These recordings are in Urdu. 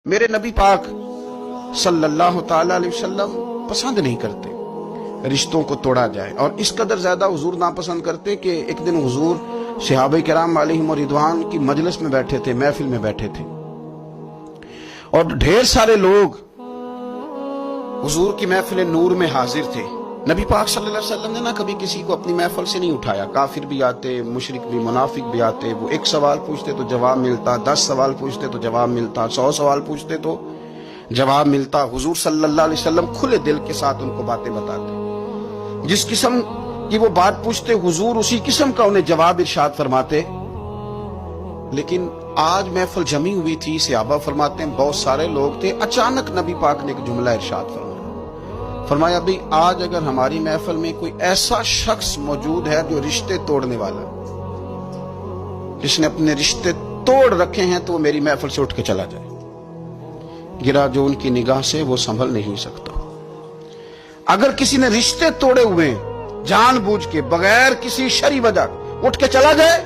میرے نبی پاک صلی اللہ تعالی علیہ وسلم پسند نہیں کرتے رشتوں کو توڑا جائے، اور اس قدر زیادہ حضور ناپسند کرتے کہ ایک دن حضور صحابہ کرام علیہم رضوان کی مجلس میں بیٹھے تھے، محفل میں بیٹھے تھے، اور ڈھیر سارے لوگ حضور کی محفل نور میں حاضر تھے۔ نبی پاک صلی اللہ علیہ وسلم نے نہ کبھی کسی کو اپنی محفل سے نہیں اٹھایا، کافر بھی آتے، مشرک بھی، منافق بھی آتے، وہ ایک سوال پوچھتے تو جواب ملتا، 10 سوال پوچھتے تو جواب ملتا، 100 سوال پوچھتے تو جواب ملتا۔ حضور صلی اللہ علیہ وسلم کھلے دل کے ساتھ ان کو باتیں بتاتے، جس قسم کی وہ بات پوچھتے حضور اسی قسم کا انہیں جواب ارشاد فرماتے۔ لیکن آج محفل جمی ہوئی تھی، صحابہ فرماتے ہیں بہت سارے لوگ تھے، اچانک نبی پاک نے ایک جملہ ارشاد فرمایا بھی آج اگر ہماری محفل میں کوئی ایسا شخص موجود ہے جو رشتے توڑنے والا، جس نے اپنے رشتے توڑ رکھے ہیں، تو وہ میری محفل سے اٹھ کے چلا جائے۔ گرا جو ان کی نگاہ سے وہ سنبھل نہیں سکتا۔ اگر کسی نے رشتے توڑے ہوئے جان بوجھ کے بغیر کسی شرعی وجہ اٹھ کے چلا جائے،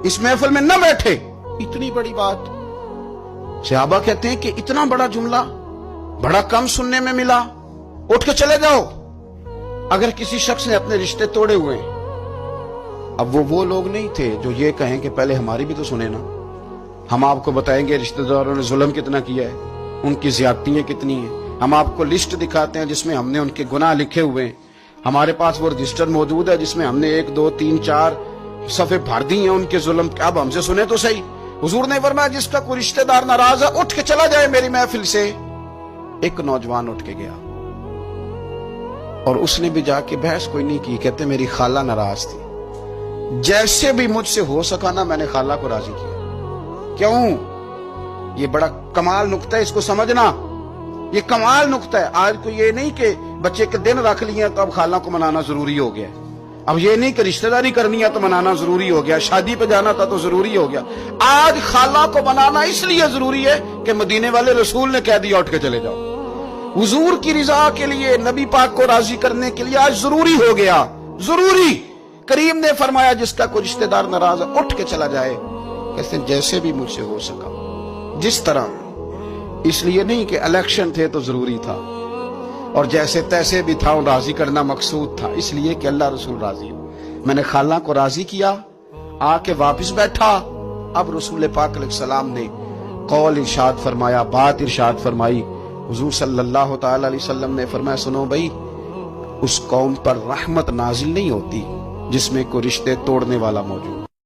اس محفل میں نہ بیٹھے، اتنی بڑی بات۔ صحابہ کہتے ہیں کہ اتنا بڑا جملہ بڑا کم سننے میں ملا، اٹھ کے چلے جاؤ اگر کسی شخص نے اپنے رشتے توڑے ہوئے۔ اب وہ لوگ نہیں تھے جو یہ کہیں کہ پہلے ہماری بھی تو سنیں نا، ہم آپ کو بتائیں گے رشتہ داروں نے ظلم کتنا کیا ہے، ان کی زیادتیاں کتنی ہیں، ہم آپ کو لسٹ دکھاتے ہیں جس میں ہم نے ان کے گناہ لکھے ہوئے ہیں، ہمارے پاس وہ رجسٹر موجود ہے جس میں ہم نے 1 2 3 4 صفحے بھر دی ہیں ان کے ظلم۔ اب ہم سے سنیں تو صحیح۔ حضور نے فرمایا جس کا کوئی رشتہ دار ناراض ہے اٹھ کے چلا جائے میری محفل سے۔ ایک نوجوان اٹھ کے گیا اور اس نے بھی جا کے بحث کوئی نہیں کی، کہتے میری خالہ ناراض تھی، جیسے بھی مجھ سے ہو سکا نا میں نے خالہ کو راضی کیا۔ کیوں؟ یہ بڑا کمال نقطہ ہے، اس کو سمجھنا، یہ کمال نقطہ ہے۔ آج کو یہ نہیں کہ بچے کے دن رکھ لیے تو اب خالہ کو منانا ضروری ہو گیا، اب یہ نہیں کہ رشتہ داری کرنی ہے تو منانا ضروری ہو گیا، شادی پہ جانا تھا تو ضروری ہو گیا۔ آج خالہ کو منانا اس لیے ضروری ہے کہ مدینے والے رسول نے کہہ دیا اٹھ کے چلے جاؤ۔ حضور کی رضا کے لیے، نبی پاک کو راضی کرنے کے لیے آج ضروری ہو گیا، ضروری۔ کریم نے فرمایا جس کا کوئی رشتہ دار ناراض ہے اٹھ کے چلا جائے، کہتے ہیں جیسے بھی مجھ سے ہو سکا، جس طرح۔ اس لیے نہیں کہ الیکشن تھے تو ضروری تھا، اور جیسے تیسے بھی تھا راضی کرنا مقصود تھا، اس لیے کہ اللہ رسول راضی ہو۔ میں نے خالہ کو راضی کیا، آ کے واپس بیٹھا۔ اب رسول پاک علیہ السلام نے قول ارشاد فرمایا، بات ارشاد فرمائی۔ حضور صلی اللہ تعالی علیہ وسلم نے فرمایا سنو بھائی، اس قوم پر رحمت نازل نہیں ہوتی جس میں کوئی رشتے توڑنے والا موجود۔